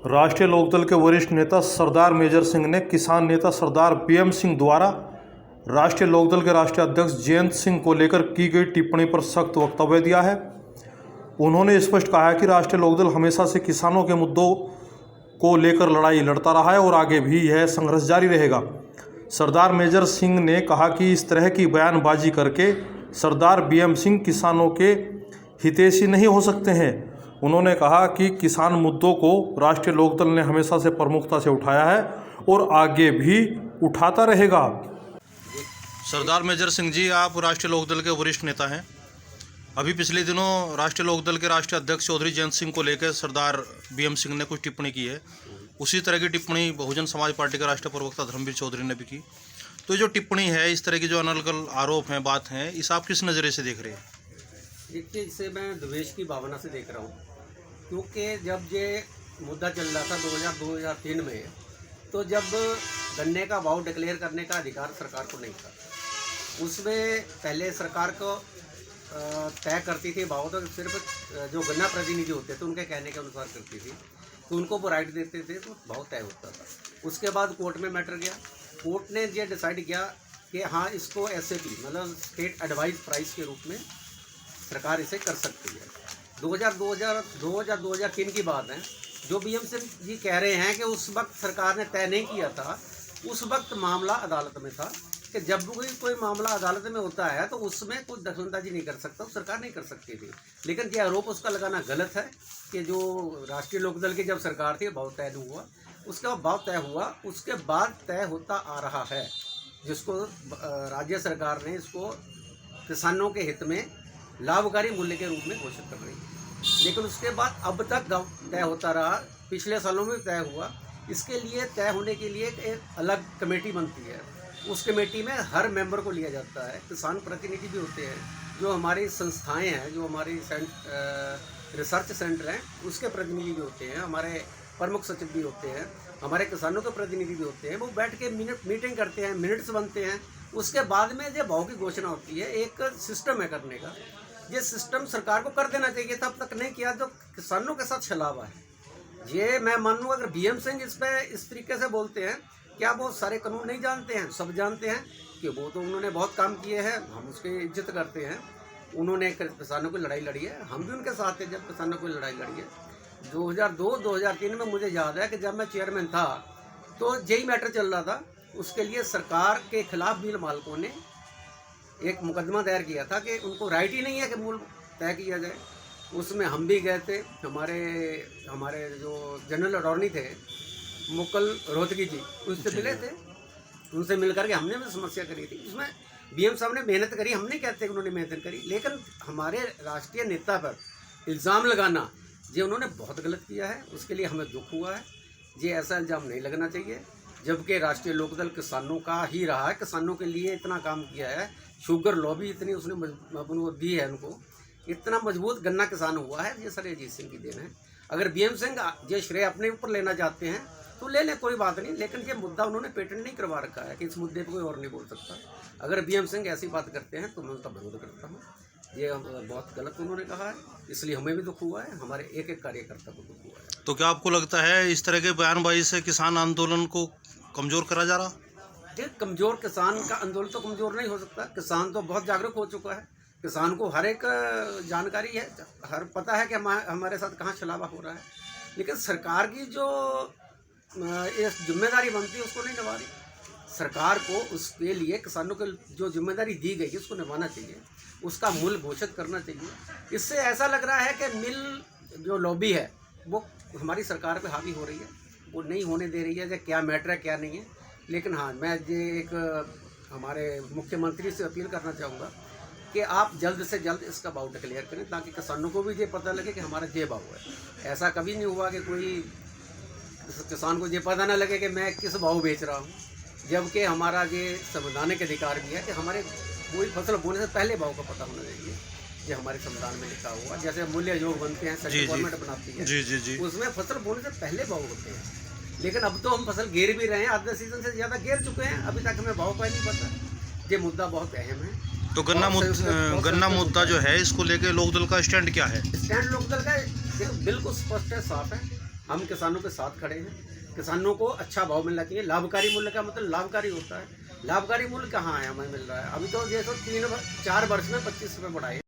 राष्ट्रीय लोकदल के वरिष्ठ नेता सरदार मेजर सिंह ने किसान नेता सरदार बीएम सिंह द्वारा राष्ट्रीय लोकदल के राष्ट्रीय अध्यक्ष जयंत सिंह को लेकर की गई टिप्पणी पर सख्त वक्तव्य दिया है। उन्होंने स्पष्ट कहा है कि राष्ट्रीय लोकदल हमेशा से किसानों के मुद्दों को लेकर लड़ाई लड़ता रहा है और आगे भी यह संघर्ष जारी रहेगा। सरदार मेजर सिंह ने कहा कि इस तरह की बयानबाजी करके सरदार बीएम सिंह किसानों के हितैषी नहीं हो सकते हैं। उन्होंने कहा कि किसान मुद्दों को राष्ट्रीय लोकदल ने हमेशा से प्रमुखता से उठाया है और आगे भी उठाता रहेगा। सरदार मेजर सिंह जी, आप राष्ट्रीय लोकदल के वरिष्ठ नेता हैं। अभी पिछले दिनों राष्ट्रीय लोकदल के राष्ट्रीय अध्यक्ष चौधरी जयंत सिंह को लेकर सरदार बीएम सिंह ने कुछ टिप्पणी की है। उसी तरह की टिप्पणी बहुजन समाज पार्टी के राष्ट्रीय प्रवक्ता धर्मवीर चौधरी ने भी की। तो जो टिप्पणी है, इस तरह की जो अनर्गल आरोप हैं, बात हैं, इस आप किस नज़रिए से देख रहे हैं? देखिए, इसे मैं द्वेष की भावना से देख रहा हूँ, क्योंकि जब ये मुद्दा चल रहा था 2003 में, तो जब गन्ने का भाव डिक्लेयर करने का अधिकार सरकार को नहीं था, उसमें पहले सरकार को तय करती थी भाव, तो सिर्फ जो गन्ना प्रतिनिधि होते थे उनके कहने के अनुसार करती थी, तो उनको वो राइट देते थे तो भाव तय होता था। उसके बाद कोर्ट में मैटर गया, कोर्ट ने ये डिसाइड किया कि हाँ, इसको SAP मतलब स्टेट एडवाइस प्राइस के रूप में सरकार इसे कर सकती है। 2003 की बात है। जो BM सिंह जी कह रहे हैं कि उस वक्त सरकार ने तय नहीं किया था, उस वक्त मामला अदालत में था कि जब कोई मामला अदालत में होता है तो उसमें कोई दखलंदाजी नहीं कर सकता, सरकार नहीं कर सकती थी। लेकिन ये आरोप उसका लगाना गलत है कि जो राष्ट्रीय लोकदल की जब सरकार थी भाव तय नहीं हुआ, उसके बाद भाव तय हुआ, उसके बाद तय होता आ रहा है, जिसको राज्य सरकार ने इसको किसानों के हित में लाभकारी मूल्य के रूप में घोषित कर रही है। लेकिन उसके बाद अब तक तय होता रहा, पिछले सालों में तय हुआ। इसके लिए तय होने के लिए एक अलग कमेटी बनती है, उस कमेटी में हर मेंबर को लिया जाता है। किसान प्रतिनिधि भी होते हैं, जो हमारी संस्थाएं हैं, जो हमारी रिसर्च सेंटर हैं, उसके प्रतिनिधि भी होते हैं, हमारे प्रमुख सचिव भी होते हैं, हमारे किसानों के प्रतिनिधि भी होते हैं। वो बैठ के मीटिंग करते हैं, मिनट्स बनते हैं। उसके बाद में जो भाव की घोषणा होती है, एक सिस्टम है करने का। ये सिस्टम सरकार को कर देना चाहिए, तब तक नहीं किया तो किसानों के साथ छलावा है। ये मैं मानूँ, अगर BM सिंह इस पे इस तरीके से बोलते हैं, क्या वो सारे कानून नहीं जानते हैं? सब जानते हैं कि वो तो उन्होंने बहुत काम किए हैं, हम उसकी इज्जत करते हैं। उन्होंने किसानों की लड़ाई लड़ी है, हम भी उनके साथ थे जब किसानों की लड़ाई लड़ी है। 2002-2003 में मुझे याद है कि जब मैं चेयरमैन था तो यही मैटर चल रहा था। उसके लिए सरकार के खिलाफ मिल मालिकों ने एक मुकदमा दायर किया था कि उनको राइट ही नहीं है कि मूल तय किया जाए। उसमें हम भी गए थे, हमारे जो जनरल अटॉर्नी थे मुकुल रोहतगी जी, उनसे मिले थे। उनसे मिल करके हमने भी समस्या करी थी। उसमें BM साहब ने मेहनत करी, हम नहीं कहते कि उन्होंने मेहनत करी, लेकिन हमारे राष्ट्रीय नेता पर इल्ज़ाम लगाना ये उन्होंने बहुत गलत किया है। उसके लिए हमें दुख हुआ है। ये ऐसा इल्ज़ाम नहीं लगना चाहिए, जबकि राष्ट्रीय लोकदल किसानों का ही रहा है, किसानों के लिए इतना काम किया है। शुगर लॉबी इतनी उसने दी है, उनको इतना मजबूत गन्ना किसान हुआ है। ये सर अजीत सिंह की देन है। अगर BM सिंह ये श्रेय अपने ऊपर लेना चाहते हैं तो ले लें, कोई बात नहीं, लेकिन ये मुद्दा उन्होंने पेटेंट नहीं करवा रखा है कि इस मुद्दे पर कोई और नहीं बोल सकता। अगर BM सिंह ऐसी बात करते हैं तो मैं उनका विरोध करता हूँ। ये बहुत गलत उन्होंने कहा है, इसलिए हमें भी दुख हुआ है, हमारे एक एक कार्यकर्ता को दुख हुआ है। तो क्या आपको लगता है इस तरह के बयानबाजी से किसान आंदोलन को कमज़ोर करा जा रहा? कमज़ोर किसान का आंदोलन तो कमज़ोर नहीं हो सकता। किसान तो बहुत जागरूक हो चुका है, किसान को हर एक जानकारी है, हर पता है कि हमारे साथ कहाँ छलावा हो रहा है। लेकिन सरकार की जो जिम्मेदारी बनती है उसको नहीं निभा रही। सरकार को उसके लिए किसानों को जो जिम्मेदारी दी गई है उसको निभाना चाहिए, उसका मूल्य घोषित करना चाहिए। इससे ऐसा लग रहा है कि मिल जो लॉबी है वो हमारी सरकार पे हावी हो रही है, वो नहीं होने दे रही है कि क्या मैटर है क्या नहीं है। लेकिन हाँ, मैं ये एक हमारे मुख्यमंत्री से अपील करना चाहूँगा कि आप जल्द से जल्द इसका भाव डिक्लेयर करें, ताकि किसानों को भी ये पता लगे कि हमारा ये भाव है। ऐसा कभी नहीं हुआ कि कोई किसान को ये पता ना लगे कि मैं किस भाव बेच रहा हूँ, जबकि हमारा ये संवैधानिक अधिकार भी है कि हमारे कोई फसल बोने से पहले भाव का पता होना चाहिए। ये हमारे संविधान में लिखा हुआ, जैसे मूल्य योग बनते हैं, सेंट्रल गवर्नमेंट बनाती है, जी, उसमें फसल बोने से पहले भाव होते हैं। लेकिन अब तो हम फसल घेर भी रहे हैं, आधे सीजन से ज़्यादा घेर चुके हैं, अभी तक हमें भाव का नहीं पता। ये मुद्दा बहुत अहम है। तो गन्ना मुद्दा जो है, इसको लेके लोकदल का स्टैंड क्या है? स्टैंड लोकदल का बिल्कुल स्पष्ट है, साफ है। हम किसानों के साथ खड़े हैं। किसानों को अच्छा भाव मिलना चाहिए। लाभकारी मूल्य का मतलब लाभकारी होता है। लाभकारी मूल्य कहाँ है हमें मिल रहा है? अभी तो ये तो 4 वर्ष में 25 रुपये बढ़ाए।